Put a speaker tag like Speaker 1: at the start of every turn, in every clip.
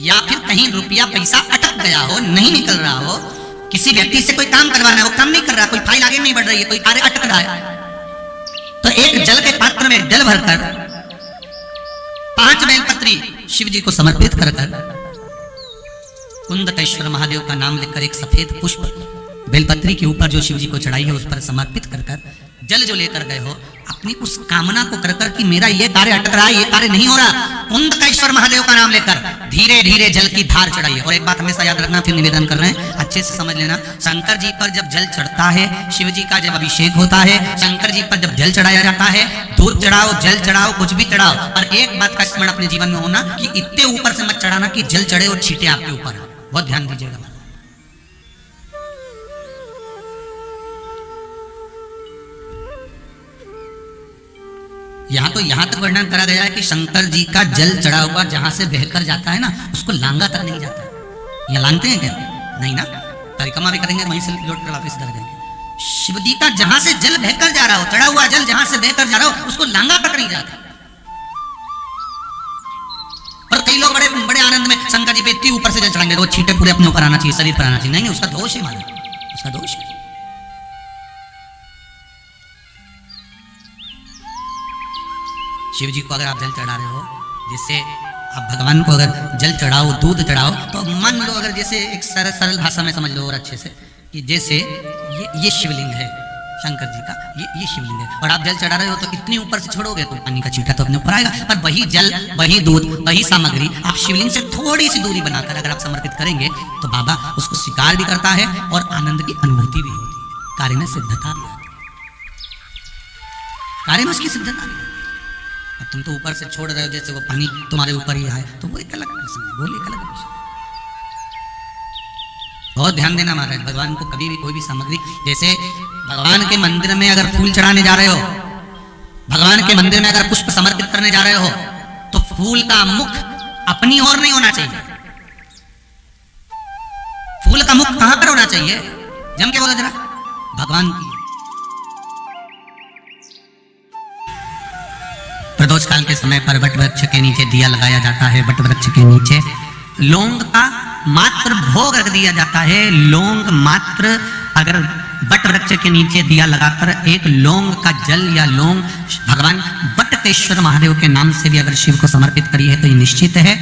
Speaker 1: या फिर कहीं रुपया पैसा अटक गया हो, नहीं निकल रहा हो, किसी व्यक्ति से कोई काम करवाना है, वो काम नहीं कर रहा, कोई फाइल आगे नहीं बढ़ रही है, कोई कार्य अटक रहा है, तो एक जल के पात्र में जल भरकर 5 बेलपत्री शिव जी को समर्पित कर कुंदकेश्वर महादेव का नाम लेकर एक सफेद पुष्प बेलपत्री के ऊपर जो शिव जी को चढ़ाई है उस पर समर्पित कर जल जो लेकर गए हो, अपनी उस कामना को कर कि मेरा ये कार्य अटक रहा है, ये कार्य नहीं हो रहा, कुंदकेश्वर महादेव का नाम लेकर धीरे धीरे जल की धार चढ़ाइए। और एक बात हमेशा याद रखना, फिर निवेदन कर रहे हैं, अच्छे से समझ लेना, शंकर जी पर जब जल चढ़ता है, शिव जी का जब अभिषेक होता है, शंकर जी पर जब जल चढ़ाया जाता है, दूध चढ़ाओ, जल चढ़ाओ, कुछ भी चढ़ाओ, पर एक बात का स्मरण अपने जीवन में होना कि इतने ऊपर से मत चढ़ाना कि जल चढ़े और छींटे आपके ऊपर। बहुत ध्यान दीजिएगा। यहाँ तक वर्णन करा गया है कि शंकर जी का जल चढ़ा हुआ जहां से बहकर जाता है ना, उसको लांगा तक नहीं जाता है। ये लांगते हैं क्या? नहीं ना, परिक्रमा भी करेंगे वहीं से लौट कर वापस कर देंगे। शिव जी का जहां से जल बहकर जा रहा हो, चढ़ा हुआ जल जहां से बहकर जा रहा हो, उसको लांगा तक नहीं जाता। और कई लोग बड़े बड़े आनंद में शंकर जी पे इतनी ऊपर से जल चढ़ाएंगे तो वो छींटे पूरे अपने ऊपर आना चाहिए, शरीर पर आना चाहिए। नहीं, उसका दोष है, माना उसका दोष है। शिव जी को अगर आप जल चढ़ा रहे हो, जिससे आप भगवान को अगर जल चढ़ाओ, दूध चढ़ाओ, तो मान लो अगर जैसे एक सरल भाषा में समझ लो और अच्छे से कि जैसे ये शिवलिंग है शंकर जी का, ये शिवलिंग है, और आप जल चढ़ा रहे हो तो इतनी ऊपर से छोड़ोगे तो पानी का छींटा तो अपने ऊपर आएगा। पर वही जल, वही दूध, वही सामग्री आप शिवलिंग से थोड़ी सी दूरी बनाकर अगर आप समर्पित करेंगे तो बाबा उसको स्वीकार भी करता है और आनंद की अनुभूति भी होती है। कार्य में सिद्धता भी आती है, कार्य में उसकी सिद्धता भी। तुम तो ऊपर से छोड़ रहे हो जैसे वो पानी तुम्हारे ऊपर ही आए, तो वो एक अलग प्रश्न है, बोले एक अलग विषय। बहुत ध्यान देना महाराज, भगवान को कभी भी कोई भी सामग्री, जैसे भगवान के मंदिर में अगर फूल चढ़ाने जा रहे हो, भगवान के मंदिर में अगर पुष्प समर्पित करने जा रहे हो, तो फूल का मुख अपनी ओर नहीं होना चाहिए। फूल का मुख कहां पर होना चाहिए? जम के बोलो जरा, भगवान की। प्रदोष काल के समय पर वट वृक्ष के नीचे दिया लगाया जाता है। वट वृक्ष के नीचे लौंग का मात्र भोग रख दिया जाता है। लौंग मात्र, अगर वट वृक्ष के नीचे दिया लगाकर एक लौंग का जल या लौंग भगवान बटकेश्वर महादेव के नाम से भी अगर शिव को समर्पित करी है तो ये निश्चित है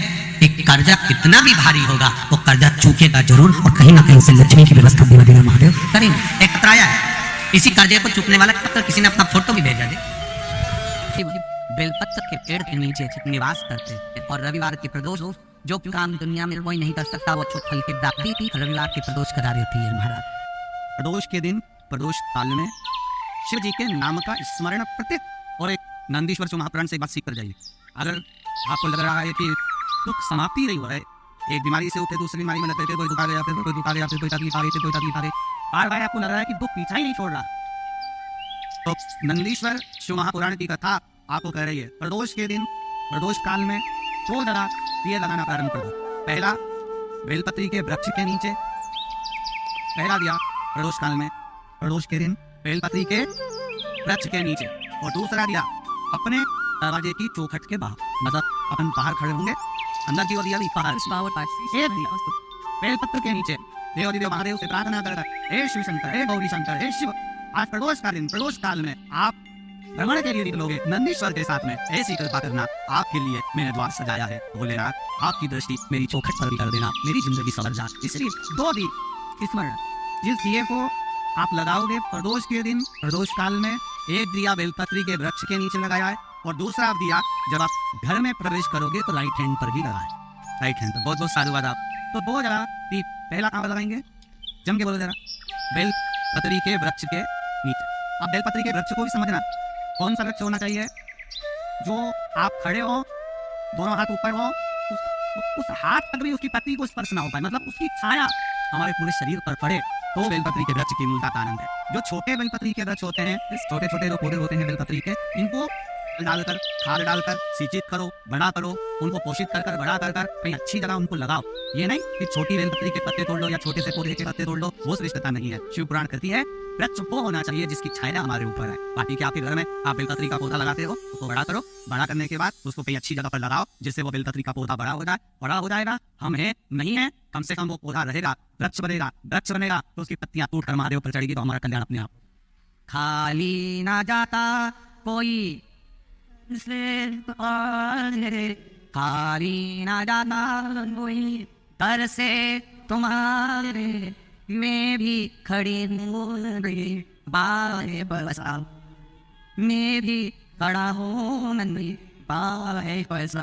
Speaker 1: एक कर्जा कितना भी भारी होगा वो कर्जा चूकेगा जरूर, और कहीं ना कहीं से लक्ष्मी की व्यवस्था देवादेव महादेव करेंगे। एक पत्राया है, इसी कर्जे को चूकने वाला तब तक किसी ने अपना फोटो भी भेजा दे। बेलपत्र के पेड़ के नीचे निवास करते हैं, और रविवार की प्रदोष जो काम दुनिया में कोई नहीं कर सकता वो फल की दाखी थी, रविवार की प्रदोष करा रही थी महाराज।
Speaker 2: प्रदोष के दिन, प्रदोष काल में शिव जी के नाम का स्मरण प्रत्येक और एक नंदीश्वर से महापुराण से बात सीख कर जाइए। अगर आपको लग रहा है कि दुख समाप्ति नहीं हो रहा है, एक बीमारी से उठे दूसरी बीमारी में लगते, कोई दुखा गया, फिर कोई दुखा गया, फिर कोई तकलीफ आ गई, फिर कोई तकलीफ आ गई, बार बार आपको लग रहा है कि दुख पीछा ही नहीं छोड़ रहा, तो नंदीश्वर शिव महापुराण की कथा आपको कह रही है प्रदोष के दिन, प्रदोष काल में 2 जगह दिए लगाना प्रारंभ कर दो। पहला बेलपत्री के वृक्ष के नीचे पहला दिया प्रदोष काल में, प्रदोष के दिन बेलपत्री के वृक्ष के नीचे, और दूसरा दिया अपने दरवाजे की चौखट के बाहर, मतलब अपन बाहर खड़े होंगे, अंदर की ओर दिया बेलपत्र के नीचे देव महादेव से प्रार्थना कर रहा है, हे शिव शंकर, हे गौरी शंकर, हे शिव, आज प्रदोष का दिन, प्रदोष काल में आप भ्रमण के लिए निकलोगे, नंदीश्वर के साथ में ऐसी कृपा करना, आपके लिए मैंने द्वार सजाया है, भोलेनाथ आपकी दृष्टि मेरी चौखट पर भी कर देना, मेरी जिंदगी सवर जा। इसलिए 2 दिए स्मरण, जिस दिए को आप लगाओगे प्रदोष के दिन, प्रदोष काल में, एक दिया बेलपत्री के वृक्ष के नीचे लगाया है, और दूसरा दिया जब आप घर में प्रवेश करोगे तो राइट हैंड पर भी लगाए, राइट हैंड पर। बहुत बहुत साधुवाद आप। तो 2 जगह दीप, पहला कहाँ लगाएंगे? जम के बोलो जरा, बेलपत्री के वृक्ष के नीचे। अब बेलपत्री के वृक्ष को भी समझना, कौन सा वृक्ष होना चाहिए? जो आप खड़े हो, दोनों हाथ ऊपर हो, उस हाथ तक भी उसकी पत्ती को स्पर्श ना हो पाए, मतलब उसकी छाया हमारे पूरे शरीर पर पड़े, तो बेलपत्री के वृक्ष की मूलता का आनंद है। जो छोटे बेलपत्री के वृक्ष होते हैं, छोटे छोटे जो पौधे होते हैं बेलपत्री के, इनको डालकर, खाद डालकर सिंचित करो, बड़ा करो, उनको पोषित कर कर बड़ा कर कर कहीं अच्छी जगह उनको लगाओ। ये नहीं कि छोटी बेलपत्री के पत्ते तोड़ लो या छोटे से पौधे के पत्ते तोड़ लो, वो श्रेष्ठता नहीं है। शिव पुराण कहती है वृक्ष वो होना चाहिए जिसकी छाया हमारे ऊपर है। बाकी क्या आपके घर में आप बेलपत्री का पौधा लगाते हो, उसको बड़ा करो, बड़ा करने के बाद उसको कहीं अच्छी जगह पर लगाओ जिससे वो बेलपत्री का पौधा बड़ा हो जाए। बड़ा हो जाएगा, हम है नहीं है, कम से कम वो पौधा रहेगा, वृक्ष बनेगा, वृक्ष बनेगा तो उसकी पत्तियां टूट कर हमारे ऊपर चढ़ेगी तो हमारा कल्याण अपने आप।
Speaker 1: खाली ना जाता कोई खाली ना जाता कोई दर से तुम्हारे, मैं भी खड़ी हूँ बाहे बरसा, मैं भी खड़ा हूँ नंदी बाहे बरसा।